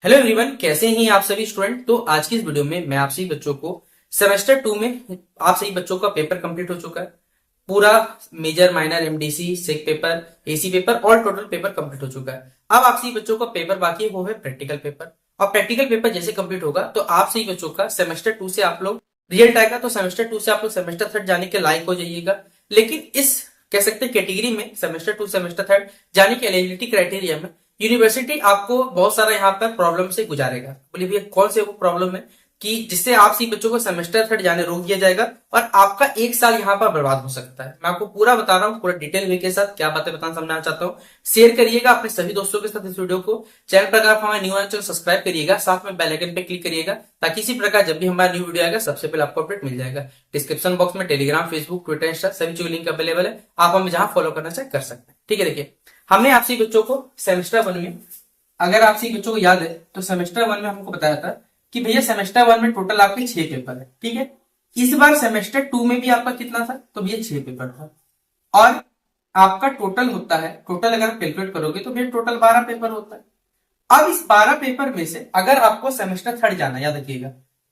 Hello everyone, कैसे हैं आप सभी स्टूडेंट। तो आज की इस वीडियो में मैं आप सभी बच्चों को सेमेस्टर 2 में आप सभी बच्चों का पेपर कंप्लीट हो चुका है। पूरा मेजर माइनर एमडीसी सेक पेपर एसी पेपर और टोटल पेपर कंप्लीट हो चुका है। अब आप सभी बच्चों का पेपर बाकी है, वो है प्रैक्टिकल पेपर। और प्रैक्टिकल पेपर जैसे कंप्लीट होगा तो आप सभी बच्चों का सेमेस्टर 2 से आप लोग रिजल्ट आएगा, तो सेमेस्टर 2 से आप लोग सेमेस्टर 3 जाने के लायक हो जाइएगा। लेकिन इस कह सकते हैं कैटेगरी में सेमेस्टर 2 सेमेस्टर 3 जाने की एलिजिबिलिटी क्राइटेरिया में यूनिवर्सिटी आपको बहुत सारा यहाँ पर प्रॉब्लम से गुजारेगा। बोलिए भैया कौन से वो प्रॉब्लम है कि जिससे आप सी बच्चों को सेमेस्टर 3 जाने रोक दिया जाएगा और आपका एक साल यहाँ पर बर्बाद हो सकता है। मैं आपको पूरा बता रहा हूँ, पूरा डिटेल वे के साथ क्या बातें बताना समझाना चाहता हूँ। शेयर करिएगा अपने सभी दोस्तों के साथ इस वीडियो को। चैनल पर अगर आप हमारे न्यू चैनल सब्सक्राइब करिएगा, साथ में बेल आइकन पे क्लिक करिएगा ताकि इसी प्रकार जब भी हमारा न्यू वीडियो आएगा सबसे पहले आपको अपडेट मिल जाएगा। डिस्क्रिप्शन बॉक्स में टेलीग्राम, फेसबुक, ट्विटर, इंस्टा सभी जो लिंक अवेलेबल है, आप हमें जहां फॉलो करना चाहे कर सकते हैं। ठीक है, देखिए हमने आपसे बच्चों को सेमेस्टर 1 में, अगर आप सभी बच्चों को याद है तो सेमेस्टर 1 में हमको बताया था कि भैया सेमेस्टर 1 में टोटल आपके 6 पेपर है। ठीक है, इस बार सेमेस्टर 2 में भी आपका कितना था, तो भैया 6 पेपर था और आपका टोटल होता है, टोटल अगर आप कैलकुलेट करोगे तो भैया टोटल 12 पेपर होता है। अब इस 12 पेपर में से अगर आपको सेमेस्टर 3 जाना है, याद रखिएगा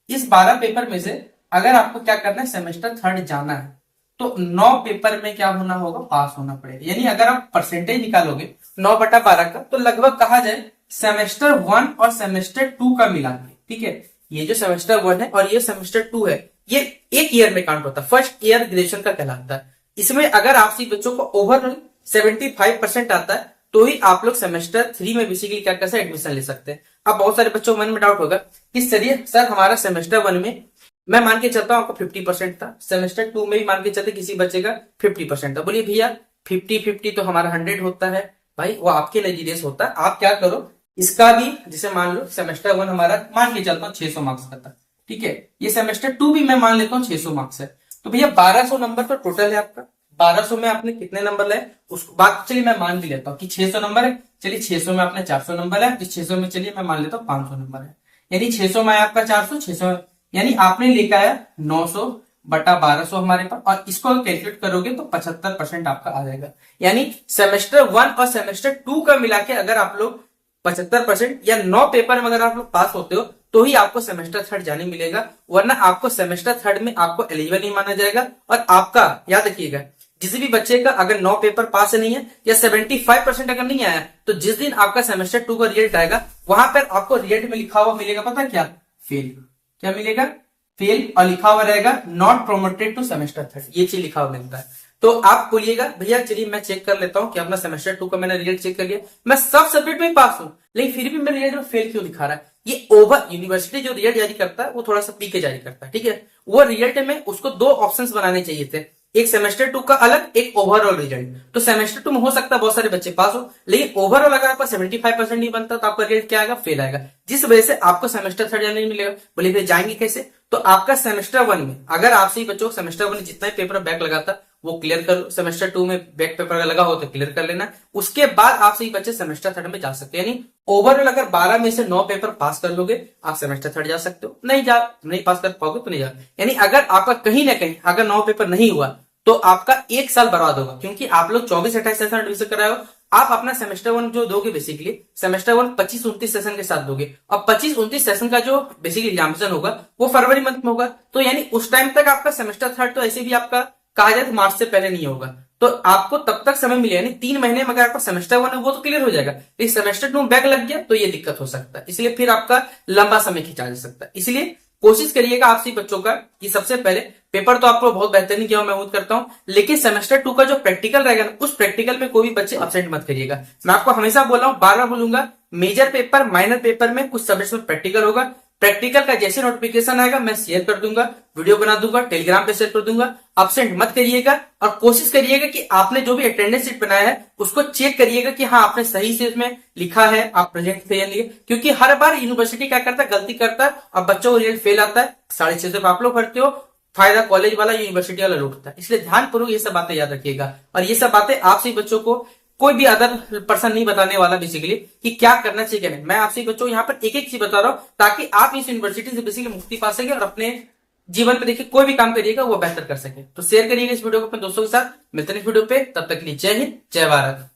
इस 12 पेपर में से अगर आपको क्या करना है, सेमेस्टर 3 जाना है तो 9 पेपर में क्या होना होगा, पास होना पड़ेगा। यानी अगर आप परसेंटेज निकालोगे 9/12 का तो लगभग कहा जाए सेमेस्टर 1 और सेमेस्टर 2 का मिला के, ठीक है, ये जो सेमेस्टर 1 है और ये सेमेस्टर 2 है, ये एक ईयर में काउंट होता है, फर्स्ट ईयर ग्रेजुएशन का कहलाता है। इसमें अगर आप सभी बच्चों को ओवरऑल 75% आता है तो ही आप लोग सेमेस्टर 3 में बेसिकली क्या कर सकते हैं, एडमिशन ले सकते हैं। अब बहुत सारे बच्चों मन में डाउट होगा कि सर हमारा सेमेस्टर 1 में मैं मान के चलता हूं आपको 50% था, सेमेस्टर 2 में भी मान के चलते किसी बच्चे का 50% था। बोलिए भैया 50-50 तो हमारा 100 होता है। भाई वो आपके नजरिए होता है, आप क्या करो इसका भी, जैसे मान लो सेमेस्टर 1 हमारा मान के चलता हूँ 600 मार्क्स का था, ठीक है, ये सेमेस्टर 2 भी मैं मान लेता हूँ 600 मार्क्स है, तो भैया 1200 नंबर तो टोटल है आपका। 1200 में आपने कितने नंबर लाए उसको बात, चलिए मैं मान भी लेता हूँ कि 600 नंबर है, चलिए 600 में आपने 400 नंबर है, इस 600 में चलिए मैं मान लेता हूँ 500 नंबर है, यानी 600 में आपका 400, 600 यानी आपने लेकर आया 900/1200 हमारे पास, और इसको कैलकुलेट करोगे तो 75% आपका आ जाएगा। यानी सेमेस्टर 1 और सेमेस्टर 2 का मिला के अगर आप लोग 75% या 9 पेपर में अगर आप लोग पास होते हो तो ही आपको सेमेस्टर 3 जाने मिलेगा, वरना आपको सेमेस्टर 3 में आपको एलिजिबल नहीं माना जाएगा। और आपका याद रखिएगा जिस भी बच्चे का अगर 9 पेपर पास नहीं है या 75% अगर नहीं आया तो जिस दिन आपका सेमेस्टर 2 का रिजल्ट आएगा वहां पर आपको रिजल्ट में लिखा हुआ मिलेगा, पता क्या, फेल। क्या मिलेगा, फेल, और लिखा हुआ रहेगा नॉट प्रोमोटेड टू सेमेस्टर 3, ये चीज लिखा हुआ मिलता है। तो आप बोलिएगा भैया चलिए मैं चेक कर लेता हूं कि अपना सेमेस्टर 2 का मैंने रिजल्ट चेक कर लिया, मैं सब सब्जेक्ट में पास हूं लेकिन फिर भी मेरे रिजल्ट में फेल क्यों दिखा रहा है। ये ओवर यूनिवर्सिटी जो रिजल्ट जारी करता है वो थोड़ा सा पीके जारी करता है, ठीक है, वो रिजल्ट में उसको 2 ऑप्शंस बनाने चाहिए थे, एक सेमेस्टर 2 का अलग, एक ओवरऑल रिजल्ट। तो सेमेस्टर 2 में हो सकता है बहुत सारे बच्चे पास हो, लेकिन ओवरऑल अगर आपका 75% नहीं बनता तो आपका रिजल्ट क्या आएगा, फेल आएगा, जिस वजह से आपको सेमेस्टर 3 नहीं मिलेगा। बोले फिर जाएंगे कैसे, तो आपका सेमेस्टर 1 में अगर आप सही बच्चों सेमेस्टर 1 में जितना ही पेपर बैक लगाता वो क्लियर कर लो, सेमेस्टर 2 में बैक पेपर अगर लगा हो तो क्लियर कर लेना, उसके बाद आप सही बच्चे सेमेस्टर 3 में जा सकते हैं। यानी ओवरऑल अगर 12 में से 9 पेपर पास कर लोगे आप सेमेस्टर 3 जा सकते हो, नहीं पास कर पाओगे तो नहीं जा। यानी अगर आपका कहीं ना कहीं अगर 9 पेपर नहीं हुआ तो आपका एक साल बर्बाद होगा, क्योंकि आप लोग 24-28 सेशन एडमिशन कराए हो, आप अपना सेमेस्टर 1 जो दोगे बेसिकली सेमेस्टर 1 25-29 सेशन के साथ दोगे, और 25-29 सेशन का जो बेसिकली एग्जामिनेशन होगा वो फरवरी मंथ में होगा, तो यानी उस टाइम तक आपका सेमेस्टर 3 तो ऐसे भी आपका कहा जाए तो मार्च से पहले नहीं होगा, तो आपको तब तक समय मिलेगा। यानी 3 महीने में अगर आपका सेमेस्टर 1 है वो तो क्लियर हो जाएगा, लेकिन सेमेस्टर 2 में बैक लग गया तो ये दिक्कत हो सकता है, इसलिए फिर आपका लंबा समय खिंचा जा सकता है। इसलिए कोशिश करिएगा आप सभी बच्चों का कि सबसे पहले पेपर तो आपको बहुत बेहतरीन किया मैं उम्मीद करता हूं, लेकिन सेमेस्टर 2 का जो प्रैक्टिकल रहेगा ना उस प्रैक्टिकल में कोई भी बच्चे अब्सेंट मत करिएगा। मैं आपको हमेशा बोल रहा हूं, बार बार बोलूंगा, मेजर पेपर माइनर पेपर में कुछ सब्जेक्ट में प्रैक्टिकल होगा, प्रैक्टिकल का जैसे नोटिफिकेशन आएगा मैं शेयर कर दूंगा, वीडियो बना दूंगा, टेलीग्राम पे शेयर कर दूंगा, अब्सेंट मत करिएगा। और कोशिश करिएगा कि आपने जो भी अटेंडेंस शीट बनाया है उसको चेक करिएगा कि हाँ आपने सही से इसमें लिखा है, आप प्रेजेंट थे या नहीं, क्योंकि हर बार यूनिवर्सिटी क्या करता है, गलती करता है और बच्चों को रिजल्ट फेल आता है, 650 आप लोग भरते हो, फायदा कॉलेज वाला यूनिवर्सिटी वाला लूटता है। इसलिए ध्यानपूर्वक ये सब बातें याद रखिएगा, और ये सब बातें आप सभी बच्चों को कोई भी अदर पर्सन नहीं बताने वाला बेसिकली कि क्या करना चाहिए, नहीं, मैं आपसे बच्चों यहाँ पर एक एक चीज बता रहा हूँ ताकि आप इस यूनिवर्सिटी से बेसिकली मुक्ति पा सके और अपने जीवन में देखिए कोई भी काम करिएगा वो बेहतर कर सके। तो शेयर करिएगा इस वीडियो को अपने दोस्तों के साथ, मिलते हैं इस वीडियो पे, तब तक के लिए जय हिंद जय भारत।